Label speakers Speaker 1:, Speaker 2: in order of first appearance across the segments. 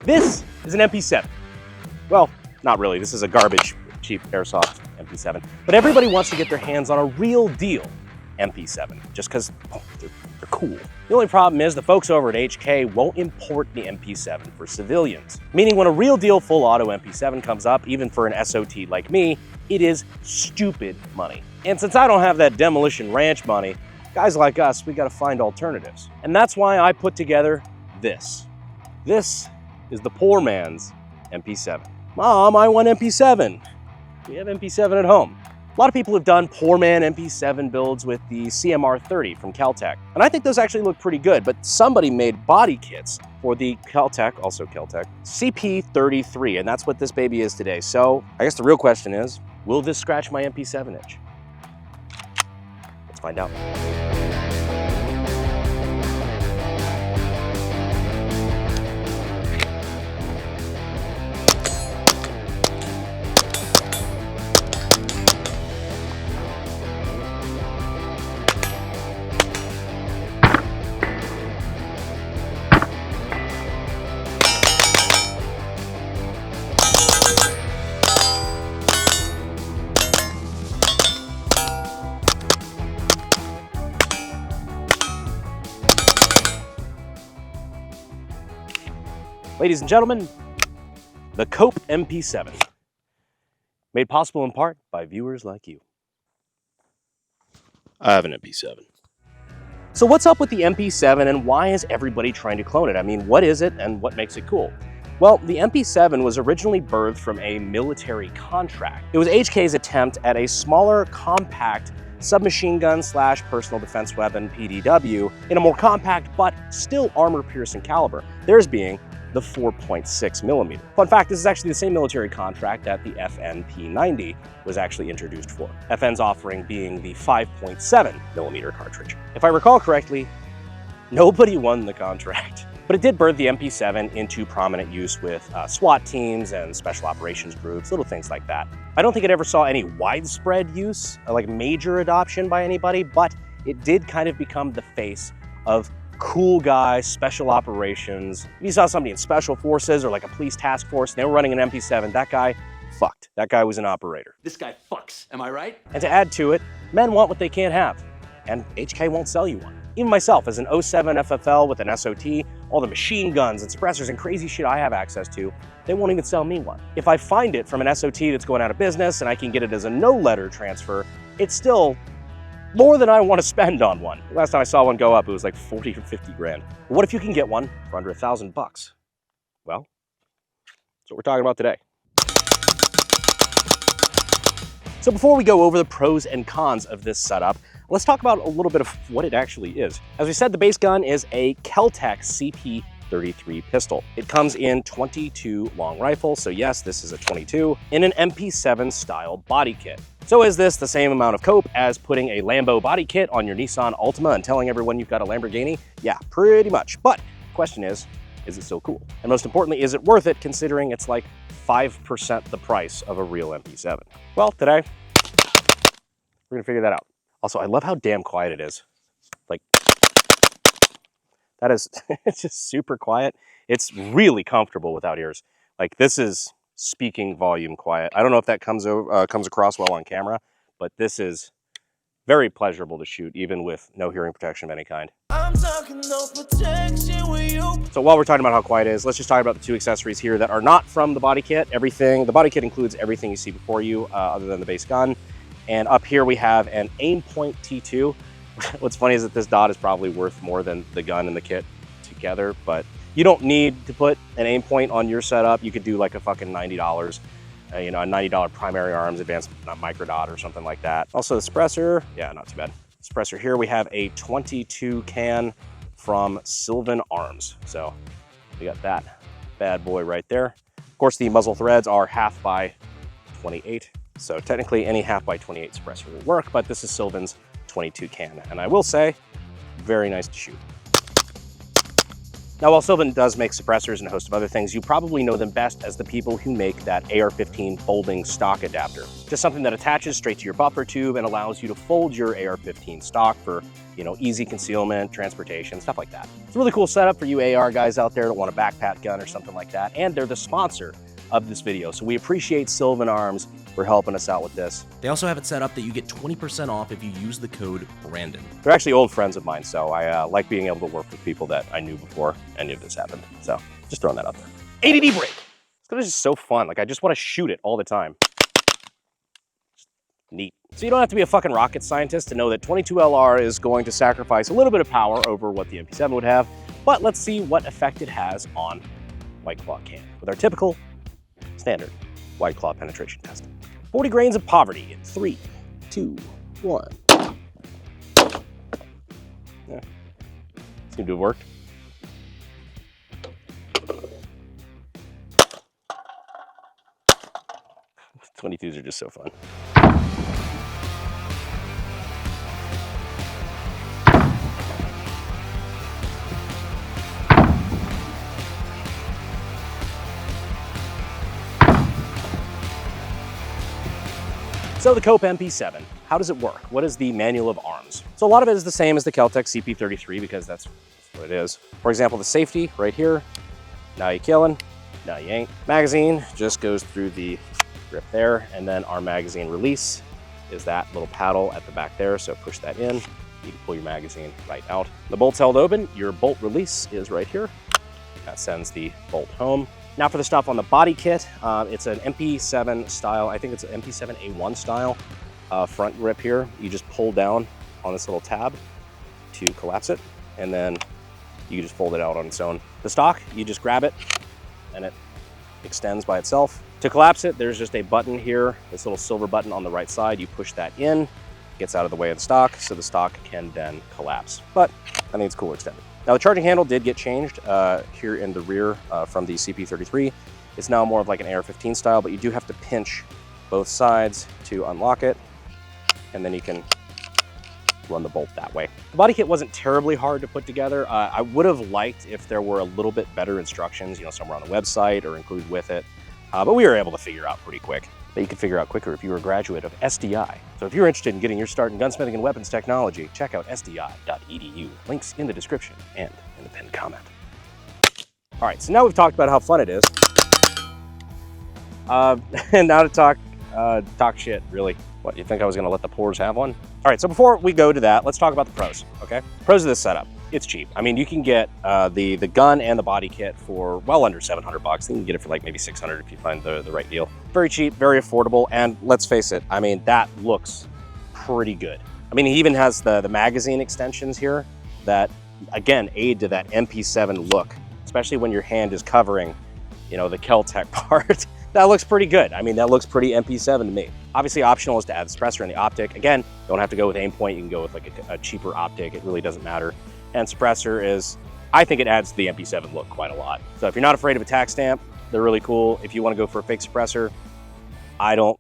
Speaker 1: This is an MP7. Well, not really. This is a garbage, cheap airsoft MP7. But everybody wants to get their hands on a real deal MP7 just because they're cool. The only problem is the folks over at HK won't import the MP7 for civilians. Meaning when a real deal full auto MP7 comes up, even for an SOT like me, it is stupid money. And since I don't have that Demolition Ranch money, guys like us, we gotta find alternatives. And that's why I put together this. This is the poor man's MP7. Mom, I want MP7. We have MP7 at home. A lot of people have done poor man MP7 builds with the CMR30 from Caltech. And I think those actually look pretty good, but somebody made body kits for the Caltech, also Caltech, CP33, and that's what this baby is today. So I guess the real question is, will this scratch my MP7 itch? Let's find out. Ladies and gentlemen, the Cope MP7, made possible in part by viewers like you. I have an MP7. So what's up with the MP7 and why is everybody trying to clone it? I mean, what is it and what makes it cool? Well, the MP7 was originally birthed from a military contract. It was HK's attempt at a smaller, compact submachine gun slash personal defense weapon, PDW, in a more compact but still armor-piercing caliber, theirs being the 4.6 millimeter. Fun fact, this is actually the same military contract that the FN-P90 was actually introduced for. FN's offering being the 5.7 millimeter cartridge. If I recall correctly, nobody won the contract. But it did birth the MP7 into prominent use with SWAT teams and special operations groups, little things like that. I don't think it ever saw any widespread use, like major adoption by anybody, but it did kind of become the face of cool guy, special operations. If you saw somebody in special forces or like a police task force, and they were running an MP7, that guy fucked. That guy was an operator.
Speaker 2: This guy fucks, am I right?
Speaker 1: And to add to it, men want what they can't have, and HK won't sell you one. Even myself, as an 07 FFL with an SOT, all the machine guns and suppressors and crazy shit I have access to, they won't even sell me one. If I find it from an SOT that's going out of business and I can get it as a no-letter transfer, it's still more than I want to spend on one. Last time I saw one go up, it was like 40 or 50 grand. But what if you can get one for under $1,000 bucks? Well, that's what we're talking about today. So before we go over the pros and cons of this setup, let's talk about a little bit of what it actually is. As we said, the base gun is a Caltech CP33 pistol. It comes in 22 long rifle, so yes, this is a 22, in an MP7 style body kit. So is this the same amount of cope as putting a Lambo body kit on your Nissan Altima and telling everyone you've got a Lamborghini? Yeah, pretty much. But the question is it still cool? And most importantly, is it worth it considering it's like 5% the price of a real MP7? Well, today, we're gonna figure that out. Also, I love how damn quiet it is. Like, that is, it's just super quiet. It's really comfortable without ears. Like, this is speaking volume quiet. I don't know if that comes across well on camera, but this is very pleasurable to shoot, even with no hearing protection of any kind. I'm talking no protection with you. So while we're talking about how quiet it is, let's just talk about the two accessories here that are not from the body kit. The body kit includes everything you see before you, other than the base gun. And up here we have an Aimpoint T2. What's funny is that this dot is probably worth more than the gun and the kit together, but you don't need to put an Aimpoint on your setup. You could do like a fucking $90, you know, a $90 primary arms advanced micro dot or something like that. Also the suppressor, yeah, not too bad. Suppressor here, we have a 22 can from Sylvan Arms. So we got that bad boy right there. Of course, the muzzle threads are 1/2 by 28. So technically any 1/2 by 28 suppressor will work, but this is Sylvan's 22 can. And I will say, very nice to shoot. Now, while Sylvan does make suppressors and a host of other things, you probably know them best as the people who make that AR-15 folding stock adapter. Just something that attaches straight to your buffer tube and allows you to fold your AR-15 stock for, easy concealment, transportation, stuff like that. It's a really cool setup for you AR guys out there that want a backpack gun or something like that, and they're the sponsor of this video. So we appreciate Sylvan Arms for helping us out with this.
Speaker 3: They also have it set up that you get 20% off if you use the code Brandon.
Speaker 1: They're actually old friends of mine, so I like being able to work with people that I knew before any of this happened. So just throwing that out there. ADD break. It's just so fun. Like, I just want to shoot it all the time. Neat. So you don't have to be a fucking rocket scientist to know that 22LR is going to sacrifice a little bit of power over what the MP7 would have, but let's see what effect it has on White Claw can with our typical standard White Claw penetration test. 40 grains of poverty in 3, 2, 1. Yeah. Seemed to have worked. .22s are just so fun. So the Cope MP7, how does it work? What is the manual of arms? So a lot of it is the same as the Kel-Tec CP33 because that's what it is. For example, the safety right here, now you killing, now you ain't. Magazine just goes through the grip there, and then our magazine release is that little paddle at the back there, so push that in, you can pull your magazine right out. The bolt's held open, your bolt release is right here. That sends the bolt home. Now for the stuff on the body kit, it's an MP7 style, I think it's an MP7A1 style front grip here. You just pull down on this little tab to collapse it, and then you can just fold it out on its own. The stock, you just grab it, and it extends by itself. To collapse it, there's just a button here, this little silver button on the right side. You push that in, gets out of the way of the stock, so the stock can then collapse. But I think it's cool extended. Now the charging handle did get changed here in the rear from the CP33. It's now more of like an AR-15 style, but you do have to pinch both sides to unlock it, and then you can run the bolt that way. The body kit wasn't terribly hard to put together. I would have liked if there were a little bit better instructions, somewhere on the website or included with it, but we were able to figure out pretty quick. That you could figure out quicker if you were a graduate of SDI. So if you're interested in getting your start in gunsmithing and weapons technology, check out SDI.edu. Links in the description and in the pinned comment. All right, so now we've talked about how fun it is. And now to talk shit, really. What, you think I was gonna let the pores have one? All right, so before we go to that, let's talk about the pros, okay? Pros of this setup. It's cheap. I mean, you can get the gun and the body kit for well under 700 bucks. You can get it for like maybe 600 if you find the right deal. Very cheap, very affordable, and let's face it, I mean, that looks pretty good. I mean, he even has the magazine extensions here that, again, aid to that MP7 look, especially when your hand is covering, the Kel-Tec part. That looks pretty good. I mean, that looks pretty MP7 to me. Obviously, optional is to add the suppressor and the optic. Again, don't have to go with aim point. You can go with like a cheaper optic. It really doesn't matter. And suppressor is, I think it adds to the MP7 look quite a lot. So if you're not afraid of a tack stamp, they're really cool. If you want to go for a fake suppressor, I don't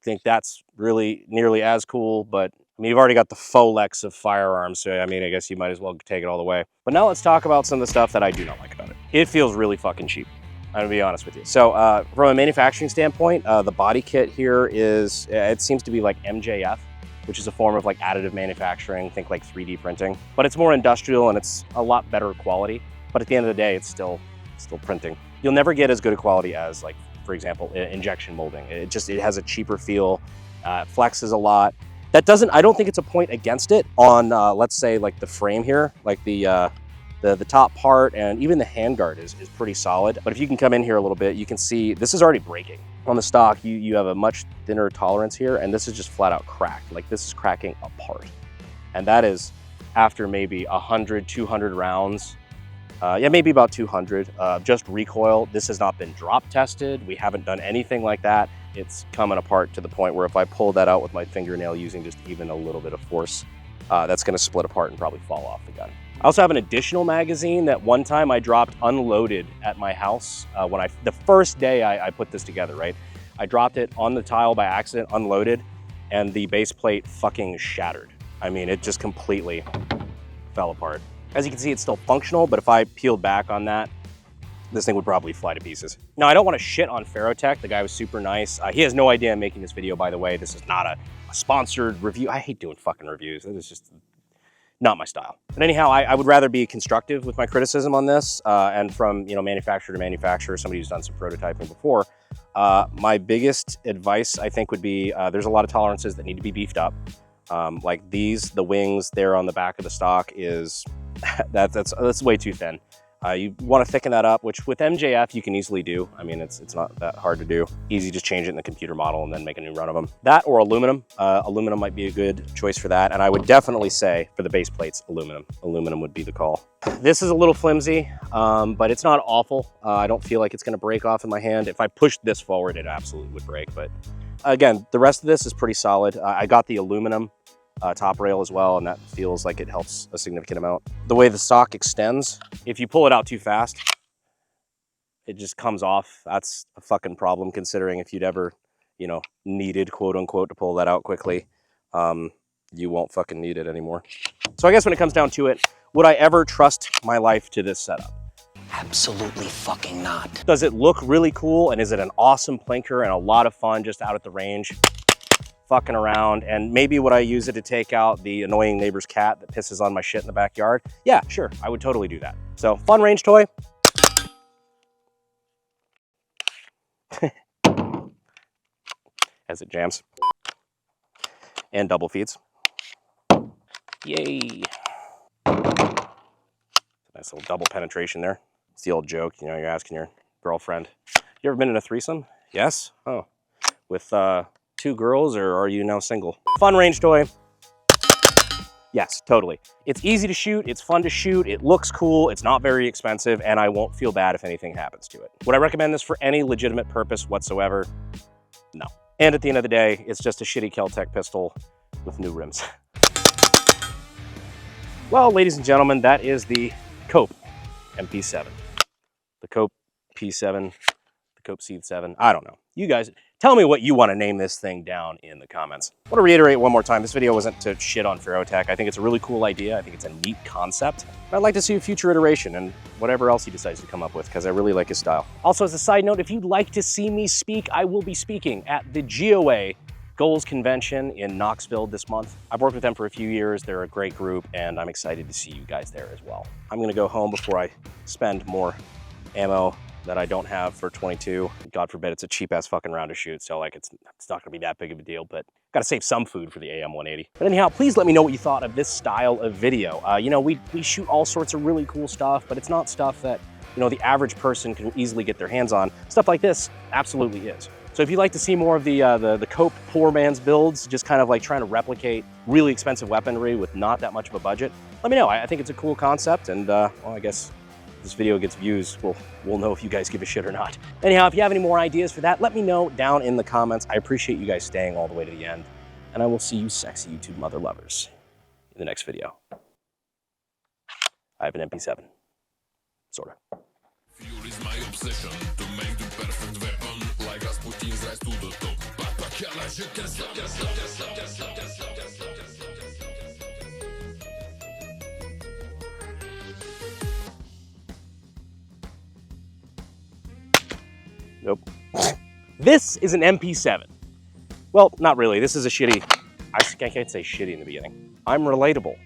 Speaker 1: think that's really nearly as cool, but I mean, you've already got the Folex of firearms, so I mean, I guess you might as well take it all the way. But now let's talk about some of the stuff that I do not like about it. It feels really fucking cheap. I'm gonna be honest with you. So from a manufacturing standpoint, the body kit here is, it seems to be like MJF, which is a form of like additive manufacturing, think like 3D printing, but it's more industrial and it's a lot better quality. But at the end of the day, it's still printing. You'll never get as good a quality as, like, for example, injection molding. It has a cheaper feel, flexes a lot. That doesn't, I don't think it's a point against it on, let's say like the frame here, like the top part and even the handguard is pretty solid. But if you can come in here a little bit, you can see this is already breaking. On the stock, you have a much thinner tolerance here, and this is just flat out cracked. Like, this is cracking apart. And that is after maybe 100, 200 rounds. Yeah, maybe about 200, just recoil. This has not been drop tested. We haven't done anything like that. It's coming apart to the point where if I pull that out with my fingernail using just even a little bit of force, that's gonna split apart and probably fall off the gun. I also have an additional magazine that one time I dropped unloaded at my house the first day I put this together, right? I dropped it on the tile by accident, unloaded, and the base plate fucking shattered. I mean, it just completely fell apart. As you can see, it's still functional, but if I peeled back on that, this thing would probably fly to pieces. Now, I don't want to shit on Ferrotech. The guy was super nice. He has no idea I'm making this video, by the way. This is not a sponsored review. I hate doing fucking reviews. This is just not my style. But anyhow, I would rather be constructive with my criticism on this, and from, you know, manufacturer to manufacturer, somebody who's done some prototyping before. My biggest advice, I think, would be there's a lot of tolerances that need to be beefed up. Like these, the wings there on the back of the stock is, that's way too thin. You want to thicken that up, which with MJF you can easily do. I mean, it's not that hard to do. Easy, just change it in the computer model and then make a new run of them. That or aluminum. Aluminum might be a good choice for that. And I would definitely say for the base plates, aluminum. Aluminum would be the call. This is a little flimsy, but it's not awful. I don't feel like it's going to break off in my hand. If I pushed this forward, it absolutely would break. But again, the rest of this is pretty solid. I got the aluminum top rail as well, and that feels like it helps a significant amount. The way the stock extends, if you pull it out too fast, it just comes off. That's a fucking problem, considering if you'd ever, you know, needed, quote unquote, to pull that out quickly, you won't fucking need it anymore. So I guess when it comes down to it, would I ever trust my life to this setup?
Speaker 4: Absolutely fucking not.
Speaker 1: Does it look really cool, and is it an awesome plinker and a lot of fun just out at the range? Fucking around, and maybe would I use it to take out the annoying neighbor's cat that pisses on my shit in the backyard? Yeah, sure, I would totally do that. So, fun range toy. As it jams. And double feeds. Yay. Nice little double penetration there. It's the old joke, you know, you're asking your girlfriend, you ever been in a threesome? Yes? Oh. With, 2 girls, or are you now single? Fun range toy. Yes, totally. It's easy to shoot, it's fun to shoot, it looks cool, it's not very expensive, and I won't feel bad if anything happens to it. Would I recommend this for any legitimate purpose whatsoever? No. And at the end of the day, it's just a shitty Kel-Tec pistol with new rims. Well, ladies and gentlemen, that is the Cope MP7. The Cope P7, the Cope Seed 7, I don't know. You guys, tell me what you want to name this thing down in the comments. I want to reiterate one more time, this video wasn't to shit on Ferrotech. I think it's a really cool idea. I think it's a neat concept. I'd like to see a future iteration and whatever else he decides to come up with, because I really like his style. Also, as a side note, if you'd like to see me speak, I will be speaking at the GOA Goals Convention in Knoxville this month. I've worked with them for a few years. They're a great group, and I'm excited to see you guys there as well. I'm going to go home before I spend more ammo that I don't have for 22. God forbid, it's a cheap-ass fucking round to shoot, so like it's not gonna be that big of a deal, but gotta save some food for the AM180. But anyhow, please let me know what you thought of this style of video. You know, we shoot all sorts of really cool stuff, but it's not stuff that, you know, the average person can easily get their hands on. Stuff like this absolutely is. So if you'd like to see more of the Cope poor man's builds, just kind of like trying to replicate really expensive weaponry with not that much of a budget, let me know. I think it's a cool concept, and well, I guess this video gets views, we'll know if you guys give a shit or not. Anyhow, if you have any more ideas for that, let me know down in the comments. I appreciate you guys staying all the way to the end, and I will see you sexy YouTube mother lovers in the next video. I have an MP7, sort of.
Speaker 5: Fuel is my obsession to make the perfect weapon, like Rasputin's rise to the top.
Speaker 1: Nope. This is an MP7. Well, not really. This is a shitty, I can't say shitty in the beginning. I'm relatable.